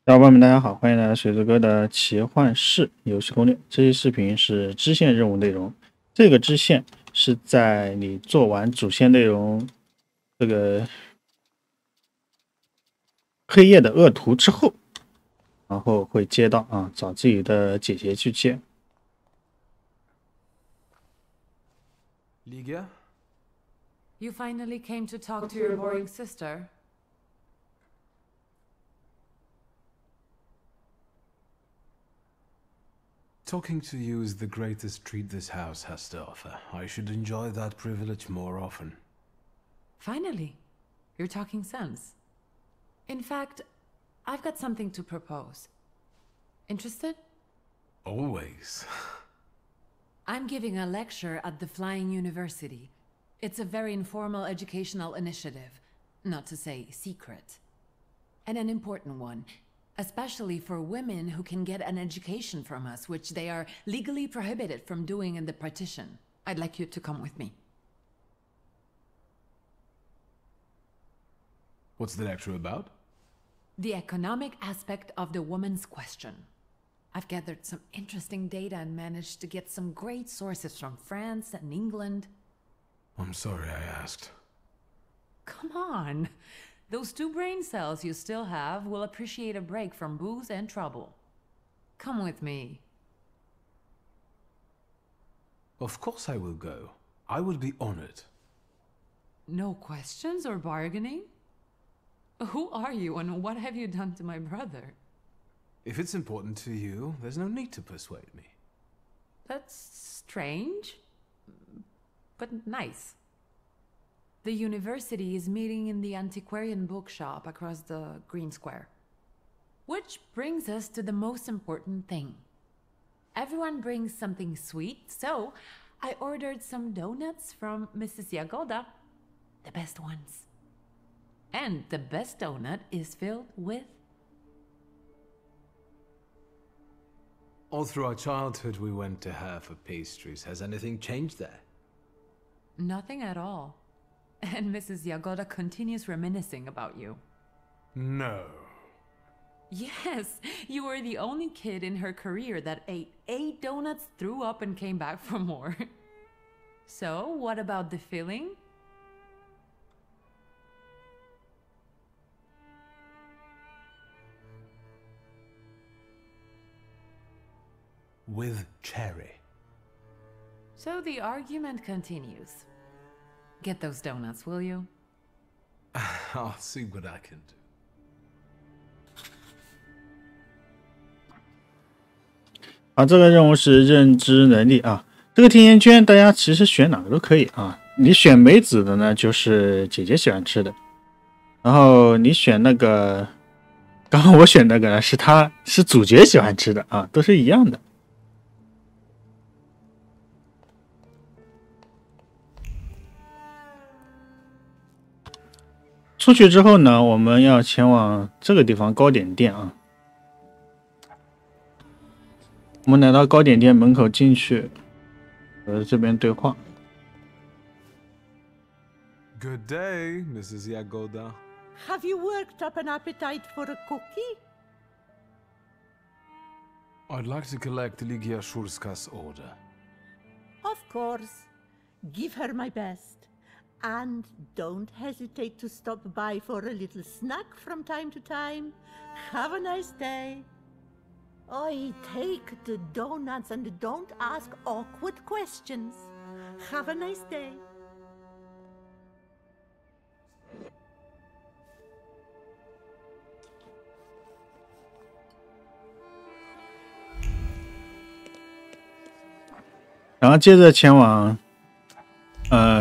小伙伴们，大家好，欢迎来到水族哥的奇幻室游戏攻略。这期视频是支线任务内容，这个支线是在你做完主线内容这个黑夜的恶徒之后，然后会接到找自己的姐姐去接。Ligia? You finally came to talk to your boring sister. Talking to you is the greatest treat this house has to offer. I should enjoy that privilege more often. Finally, you're talking sense. In fact, I've got something to propose. Interested? Always. I'm giving a lecture at the Flying University. It's a very informal educational initiative, not to say secret. And an important one, especially for women who can get an education from us, which they are legally prohibited from doing in the partition. I'd like you to come with me. What's the lecture about? The economic aspect of the woman's question. I've gathered some interesting data and managed to get some great sources from France and England. I'm sorry I asked. Come on! Those 2 brain cells you still have will appreciate a break from booze and trouble. Come with me. Of course I will go. I will be honored. No questions or bargaining? Who are you and what have you done to my brother? If it's important to you, there's no need to persuade me. That's strange, but nice. The university is meeting in the antiquarian bookshop across the Green Square. Which brings us to the most important thing. Everyone brings something sweet, so I ordered some donuts from Mrs. Yagoda. The best ones. And the best donut is filled with... All through our childhood we went to her for pastries. Has anything changed there? Nothing at all. And Mrs. Yagoda continues reminiscing about you. No. Yes, you were the only kid in her career that ate 8 donuts, threw up, and came back for more. So, what about the filling? With cherry. So the argument continues. Get those donuts, will you? I'll see what I can do. 这个任务是认知能力啊。这个甜甜圈大家其实选哪个都可以啊。你选梅子的呢，就是姐姐喜欢吃的。然后你选那个，刚刚我选那个呢，是主角喜欢吃的啊，都是一样的。出去之后呢，我们要前往这个地方糕点店啊。我们来到糕点店门口进去，这边对话。Good day, Mrs. Yagoda. Have you worked up an appetite for a cookie? I'd like to collect Ligia Shurska's order. Of course. Give her my best. And don't hesitate to stop by for a little snack from time to time. Have a nice day. Oi, take the donuts and don't ask awkward questions. Have a nice day. 然后接着前往，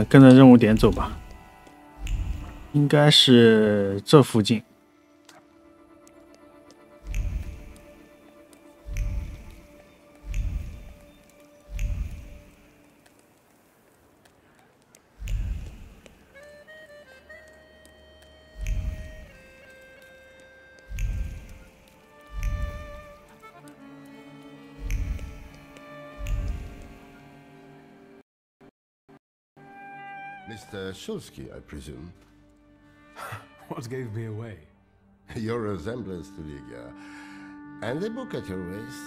跟着任务点走吧，应该是这附近。Mr. Shulsky, I presume. What gave me away? Your resemblance to Lygia. And the book at your waist.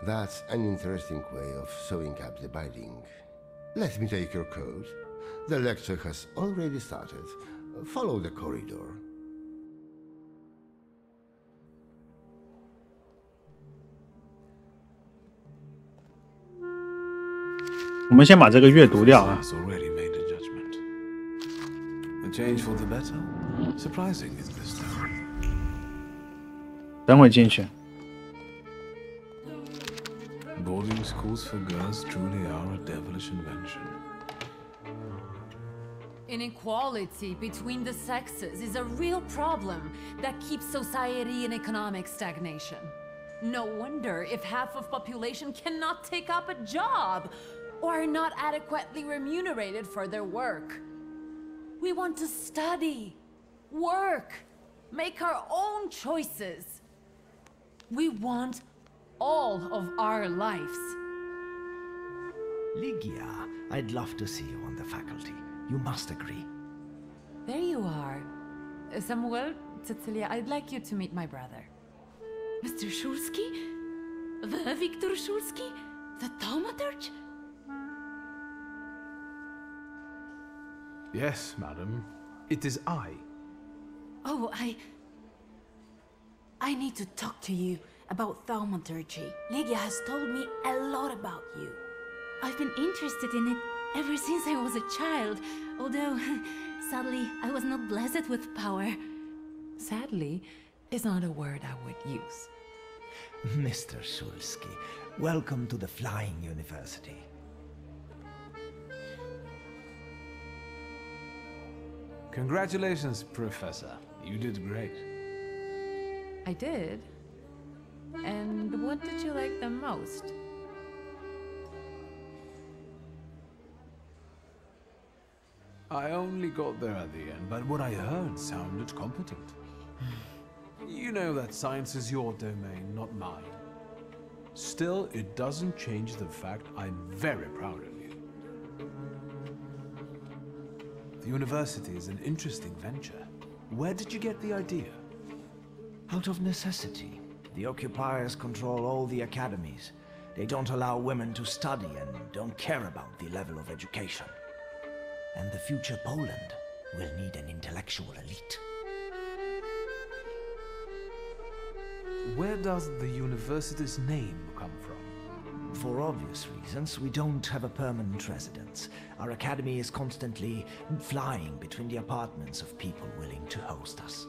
That's an interesting way of sewing up the binding. Let me take your coat. The lecture has already started. Follow the corridor. 我们先把这个阅读掉啊。 Has already made a judgment. A change for the better? Surprising is this time. 等会进去。 Boarding schools for girls truly are a devilish invention. Inequality between the sexes is a real problem that keeps society in economic stagnation. No wonder if half of population cannot take up a job or are not adequately remunerated for their work. We want to study, work, make our own choices. We want all of our lives. Lygia, I'd love to see you on the faculty. You must agree. There you are. Samuel, Cecilia, I'd like you to meet my brother. Mr. Shulsky? The Viktor Shulsky? The thaumaturge? Yes, madam. It is I. Oh, I need to talk to you about thaumaturgy. Lygia has told me a lot about you. I've been interested in it ever since I was a child, although, sadly, I was not blessed with power. Sadly, is not a word I would use. Mr. Shulsky, welcome to the Flying University. Congratulations, Professor. You did great. I did? And what did you like the most? I only got there at the end, but what I heard sounded competent. You know that science is your domain, not mine. Still, it doesn't change the fact I'm very proud of you. The university is an interesting venture. Where did you get the idea? Out of necessity. The occupiers control all the academies. They don't allow women to study and don't care about the level of education. And the future Poland will need an intellectual elite. Where does the university's name come from? For obvious reasons, we don't have a permanent residence. Our academy is constantly flying between the apartments of people willing to host us.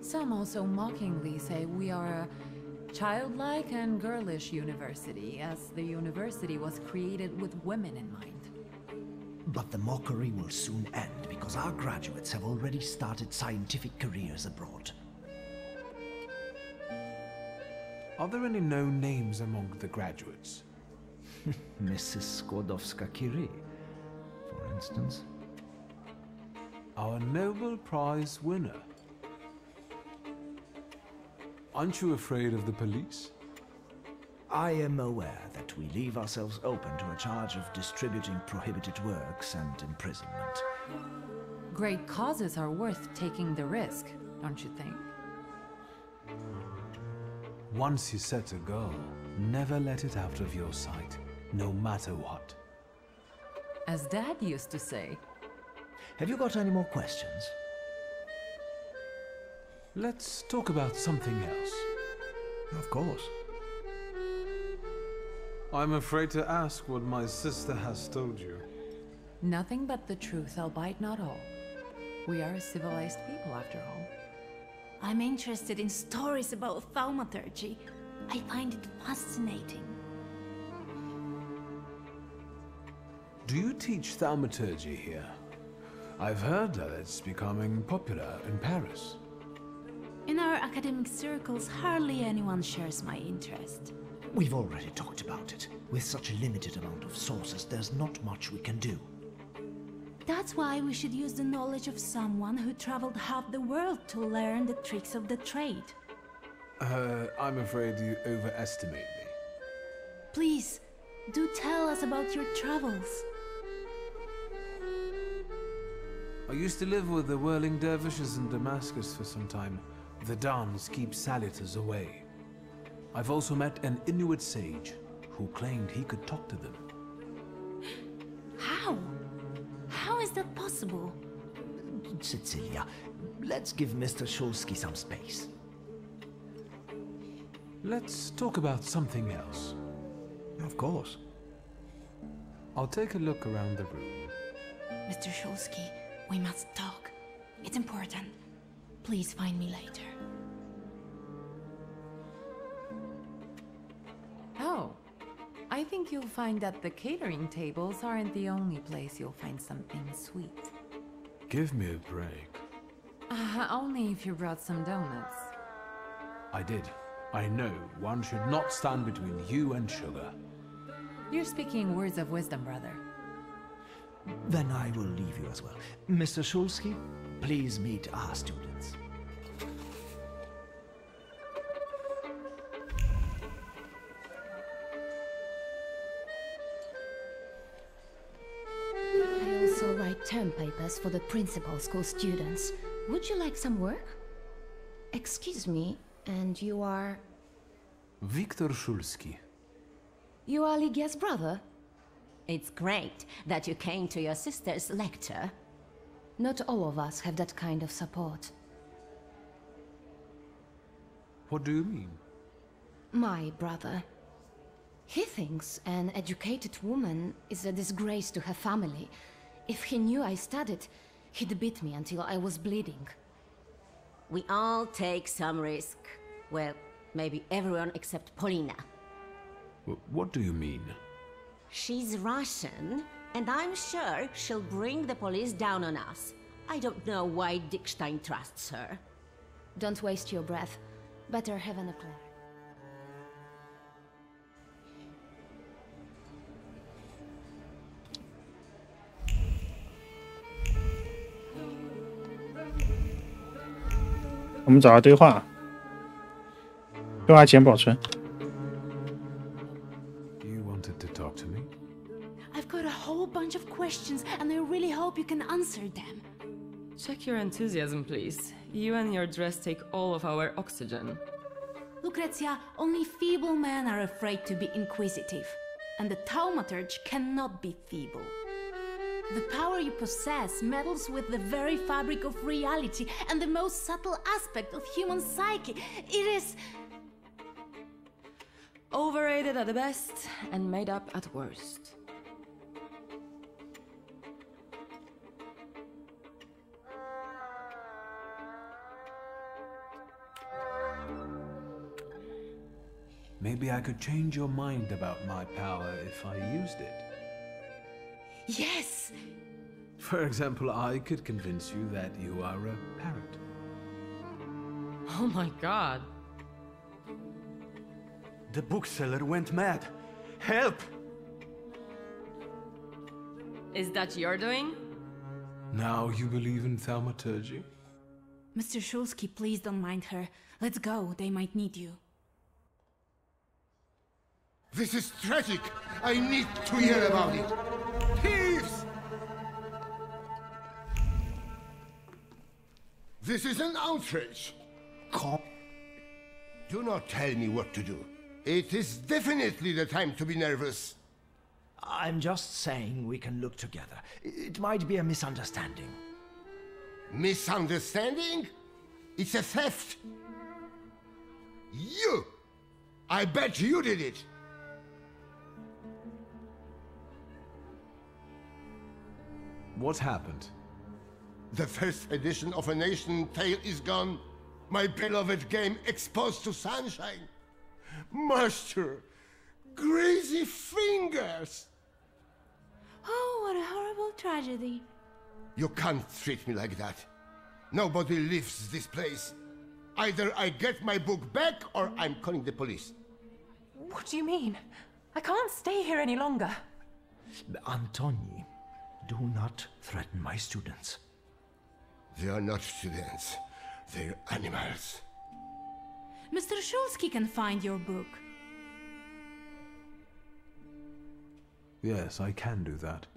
Some also mockingly say we are a childlike and girlish university, as the university was created with women in mind. But the mockery will soon end because our graduates have already started scientific careers abroad. Are there any known names among the graduates? Mrs. Skłodowska-Curie, for instance. Our Nobel Prize winner. Aren't you afraid of the police? I am aware that we leave ourselves open to a charge of distributing prohibited works and imprisonment. Great causes are worth taking the risk, don't you think? Once you set a goal, never let it out of your sight, no matter what. As Dad used to say. Have you got any more questions? Let's talk about something else. Of course. I'm afraid to ask what my sister has told you. Nothing but the truth, albeit not all. We are a civilized people, after all. I'm interested in stories about thaumaturgy. I find it fascinating. Do you teach thaumaturgy here? I've heard that it's becoming popular in Paris. In our academic circles, hardly anyone shares my interest. We've already talked about it. With such a limited amount of sources, there's not much we can do. That's why we should use the knowledge of someone who traveled half the world to learn the tricks of the trade. I'm afraid you overestimate me. Please, do tell us about your travels. I used to live with the whirling dervishes in Damascus for some time. The Dans keep Saluters away. I've also met an Inuit sage who claimed he could talk to them. How? How is that possible? Cecilia, let's give Mr. Shulsky some space. Let's talk about something else. Of course. I'll take a look around the room. Mr. Shulsky, we must talk. It's important. Please find me later. Oh, I think you'll find that the catering tables aren't the only place you'll find something sweet. Give me a break. Only if you brought some donuts. I did. I know one should not stand between you and sugar. You're speaking words of wisdom, brother. Then I will leave you as well. Mr. Shulsky, please meet our students. I also write term papers for the principal school students. Would you like some work? Excuse me, and you are... Viktor Shulsky. You are Lygia's brother? It's great that you came to your sister's lecture. Not all of us have that kind of support. What do you mean? My brother. He thinks an educated woman is a disgrace to her family. If he knew I studied, he'd beat me until I was bleeding. We all take some risk. Well, maybe everyone except Polina. What do you mean? She's Russian, and I'm sure she'll bring the police down on us. I don't know why Dickstein trusts her. Don't waste your breath. Better have an eclair.我们找到对话，对话前保存。 You wanted to talk to me? I've got a whole bunch of questions, and I really hope you can answer them. Check your enthusiasm, please. You and your dress take all of our oxygen. Lucrezia, only feeble men are afraid to be inquisitive. And the thaumaturge cannot be feeble. The power you possess meddles with the very fabric of reality and the most subtle aspect of human psyche. It is... Overrated at the best and made up at worst. Maybe I could change your mind about my power if I used it. Yes! For example, I could convince you that you are a parrot. Oh my god. The bookseller went mad. Help! Is that your doing? Now you believe in thaumaturgy? Mr. Shulsky, please don't mind her. Let's go, they might need you. This is tragic! I need to hear about it! Thieves! This is an outrage! Do not tell me what to do. It is definitely the time to be nervous. I'm just saying we can look together. It might be a misunderstanding. Misunderstanding? It's a theft! You! I bet you did it! What happened? The first edition of A Nation Tale is gone. My beloved game exposed to sunshine. Master, crazy fingers! Oh, what a horrible tragedy. You can't treat me like that. Nobody leaves this place. Either I get my book back or I'm calling the police. What do you mean? I can't stay here any longer. Antoni, do not threaten my students. They are not students. They're animals. Mr. Shulsky can find your book. Yes, I can do that.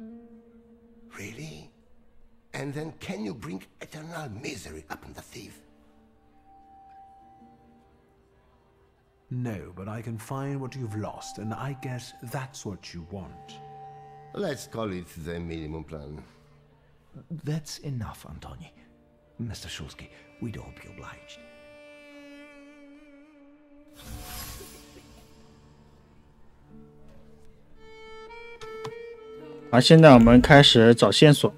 Really? And then can you bring eternal misery upon the thief? No, but I can find what you've lost, and I guess that's what you want. Let's call it the minimum plan. That's enough, Antoni. Mr. Shulsky, we'd all be obliged.好，现在我们开始找线索，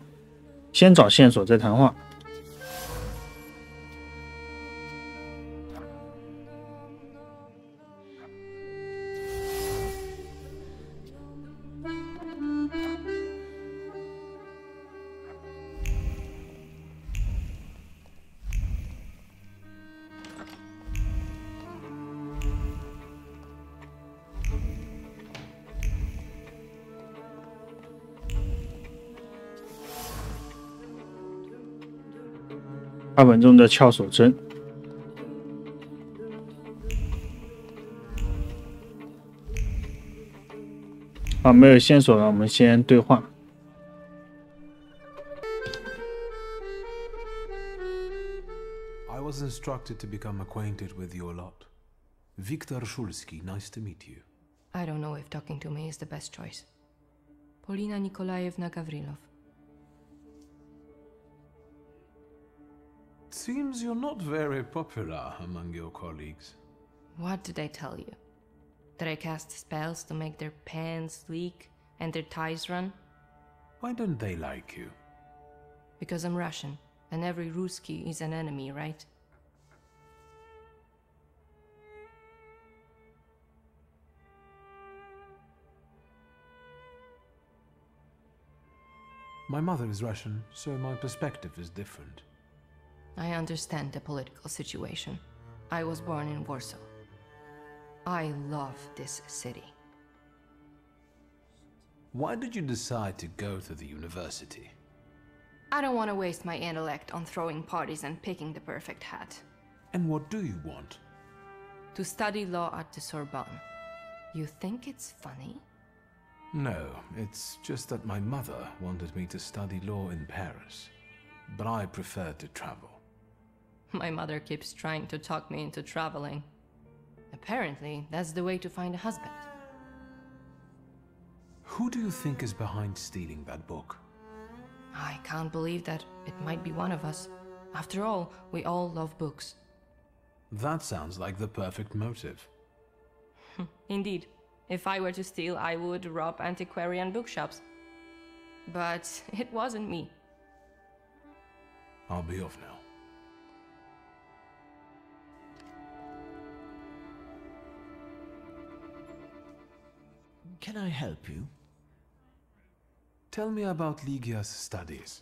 先找线索再谈话。画本中的撬锁针。好，没有线索了，我们先对话。I was instructed to become acquainted with your lot. Viktor Shulsky, nice to meet you. I don't know if talking to me is the best choice. Polina Nikolaevna Gavrilov. Seems you're not very popular among your colleagues. What did I tell you? That I cast spells to make their pants leak and their ties run? Why don't they like you? Because I'm Russian, and every Ruski is an enemy, right? My mother is Russian, so my perspective is different. I understand the political situation. I was born in Warsaw. I love this city. Why did you decide to go to the university? I don't want to waste my intellect on throwing parties and picking the perfect hat. And what do you want? To study law at the Sorbonne. You think it's funny? No, it's just that my mother wanted me to study law in Paris, but I preferred to travel. My mother keeps trying to talk me into traveling. Apparently, that's the way to find a husband. Who do you think is behind stealing that book? I can't believe that it might be one of us. After all, we all love books. That sounds like the perfect motive. Indeed. If I were to steal, I would rob antiquarian bookshops. But it wasn't me. I'll be off now. Can I help you? Tell me about Ligia's studies.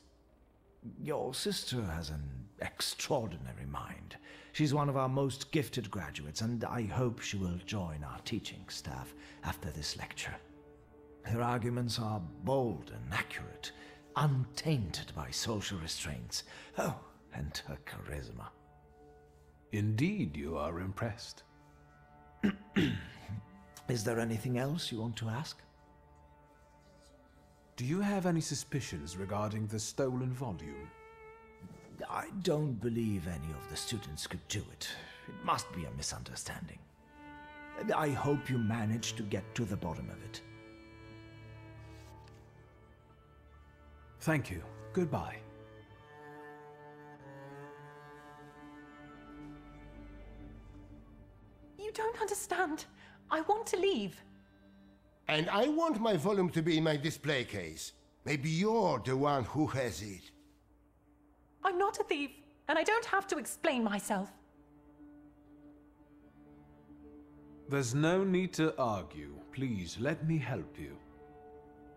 Your sister has an extraordinary mind. She's one of our most gifted graduates, and I hope she will join our teaching staff after this lecture. Her arguments are bold and accurate, untainted by social restraints. Oh, and her charisma. Indeed, you are impressed. Is there anything else you want to ask? Do you have any suspicions regarding the stolen volume? I don't believe any of the students could do it. It must be a misunderstanding. I hope you manage to get to the bottom of it. Thank you. Goodbye. You don't understand. I want to leave. And I want my volume to be in my display case. Maybe you're the one who has it. I'm not a thief, and I don't have to explain myself. There's no need to argue. Please, let me help you.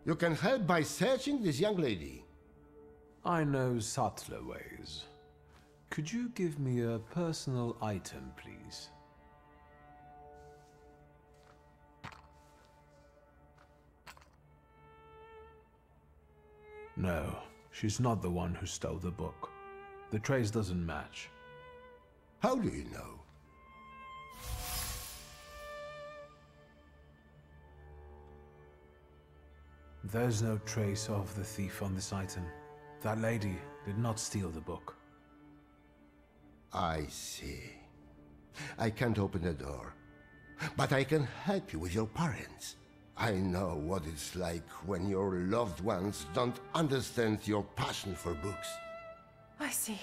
You can help by searching this young lady. I know subtler ways. Could you give me a personal item, please? No, she's not the one who stole the book. The trace doesn't match. How do you know? There's no trace of the thief on this item. That lady did not steal the book. I see. I can't open the door. but I can help you with your parents. I know what it's like when your loved ones don't understand your passion for books. I see.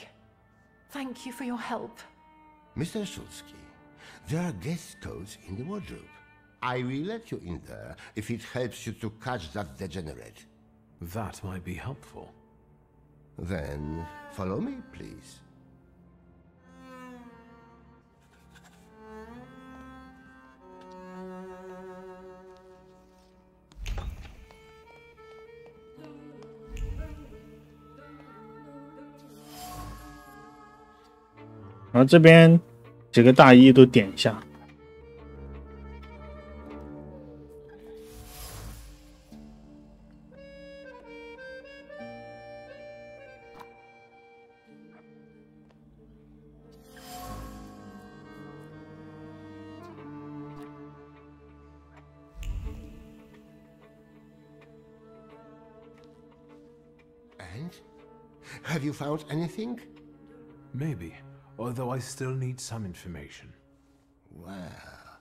Thank you for your help. Mr. Szulski, there are guest codes in the wardrobe. I will let you in there if it helps you to catch that degenerate. That might be helpful. Then follow me, please.然后这边几个大衣都点一下。And? Have you found anything? Maybe, although I still need some information. Well,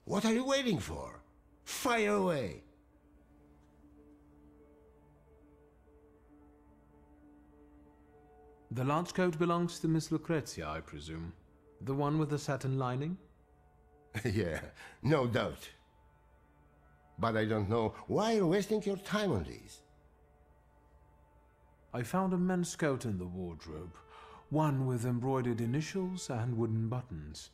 what are you waiting for? Fire away! The launch coat belongs to Miss Lucrezia, I presume. The one with the satin lining? Yeah, no doubt. But I don't know why you're wasting your time on these. I found a men's coat in the wardrobe. One with embroidered initials and wooden buttons.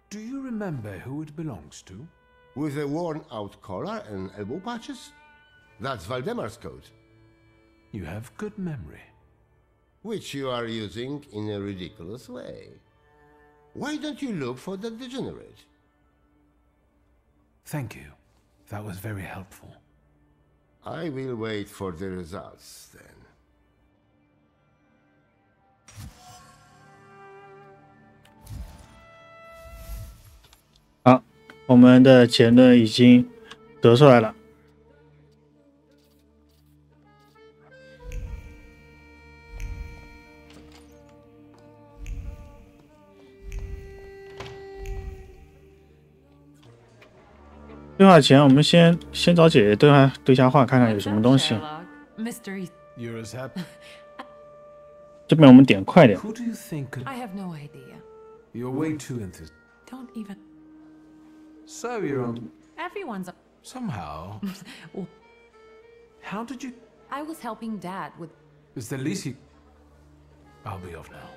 Do you remember who it belongs to? With a worn-out collar and elbow patches? That's Valdemar's coat. You have good memory. Which you are using in a ridiculous way. Why don't you look for the degenerate? Thank you. That was very helpful. I will wait for the results then. 好，我们的结论已经得出来了。对话前，我们先找姐姐对下话，看看有什么东西。 Mystery. You're as happy. 这边我们点快点。 Who do you think could... I have no idea. You're way too enthusiastic. Don't even. So you're on... Everyone's. Somehow. Well, How did you... I was helping Dad with. Is the least you... I'll be off now.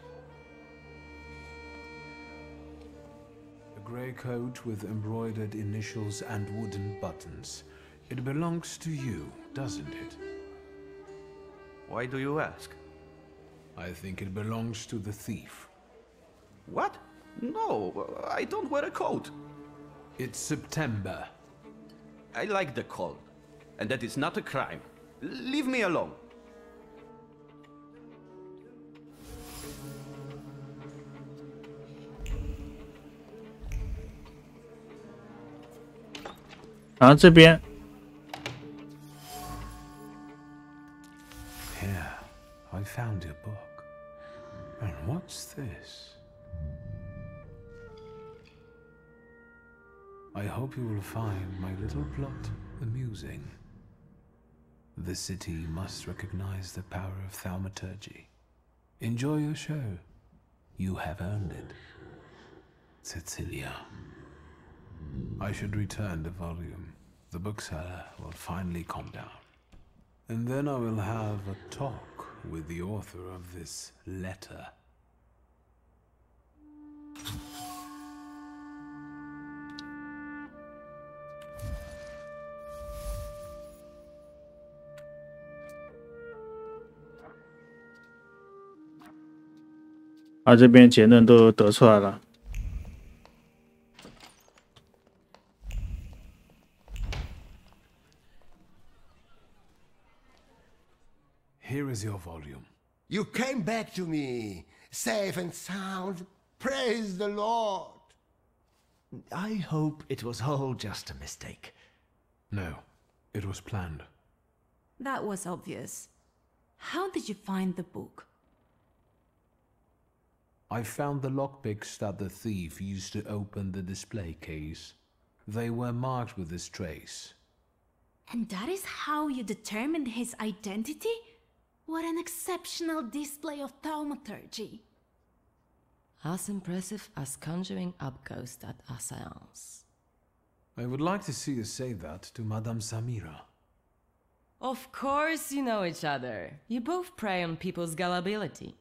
A grey coat with embroidered initials and wooden buttons. It belongs to you, doesn't it? Why do you ask? I think it belongs to the thief. What? No, I don't wear a coat. It's September. I like the cold, and that is not a crime. Leave me alone. "然后这边 Here, I found your book. And what's this? I hope you will find my little plot amusing. The city must recognize the power of thaumaturgy. Enjoy your show. You have earned it. Cecilia. I should return the volume. The bookseller will finally calm down. And then I will have a talk with the author of this letter. " 这边结论都得出来了。 Here is your volume. You came back to me, safe and sound. Praise the Lord. I hope it was all just a mistake. No, it was planned. That was obvious. How did you find the book? I found the lockpicks that the thief used to open the display case. They were marked with this trace. And that is how you determined his identity? What an exceptional display of thaumaturgy. As impressive as conjuring up ghosts at a seance. I would like to see you say that to Madame Samira. Of course you know each other. You both prey on people's gullibility.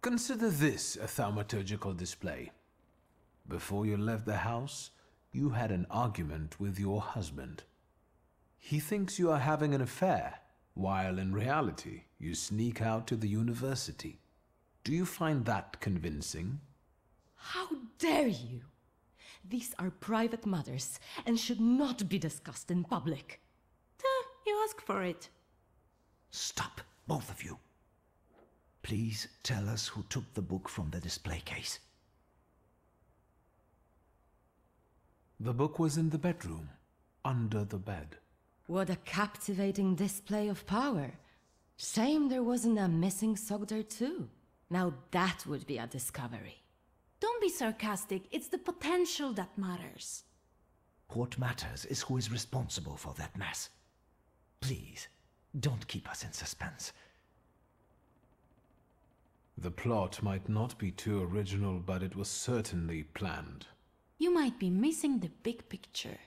Consider this a thaumaturgical display. Before you left the house, you had an argument with your husband. He thinks you are having an affair, while in reality, you sneak out to the university. Do you find that convincing? How dare you? These are private matters and should not be discussed in public. You ask for it. Stop, both of you. Please tell us who took the book from the display case. The book was in the bedroom, under the bed. What a captivating display of power. Shame there wasn't a missing sock there too. Now that would be a discovery. Don't be sarcastic, it's the potential that matters. What matters is who is responsible for that mess. Please, don't keep us in suspense. The plot might not be too original, but it was certainly planned. You might be missing the big picture.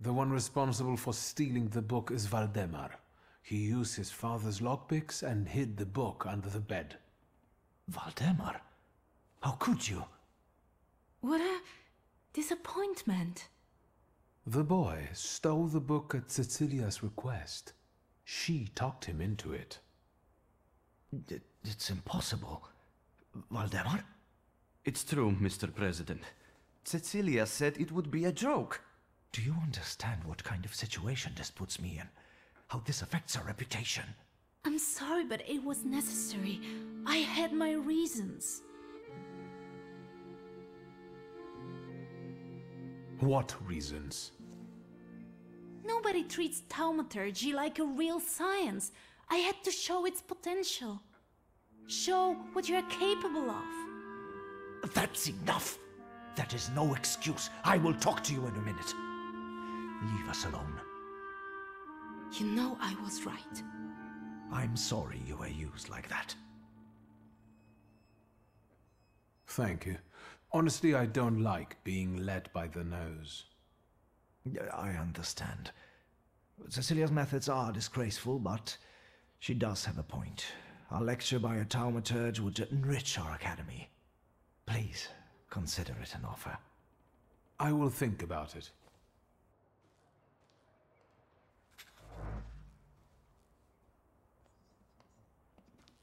The one responsible for stealing the book is Valdemar. He used his father's lockpicks and hid the book under the bed. Valdemar? How could you? What a disappointment. The boy stole the book at Cecilia's request. She talked him into it. It's impossible. Valdemar? It's true, Mr. President. Cecilia said it would be a joke. Do you understand what kind of situation this puts me in? How this affects our reputation? I'm sorry, but it was necessary. I had my reasons. What reasons? Nobody treats thaumaturgy like a real science. I had to show its potential. Show what you're capable of. That's enough! That is no excuse. I will talk to you in a minute. Leave us alone. You know I was right. I'm sorry you were used like that. Thank you. Honestly, I don't like being led by the nose. I understand. Cecilia's methods are disgraceful, but she does have a point. A lecture by a thaumaturge would enrich our academy. Please, consider it an offer. I will think about it.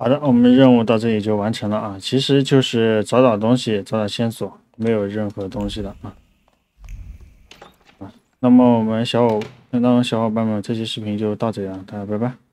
好的，我们任务到这里就完成了啊。其实就是找找东西，找找线索，没有任何东西的啊。那么我们小伙伴们，这期视频就到这里了，大家拜拜。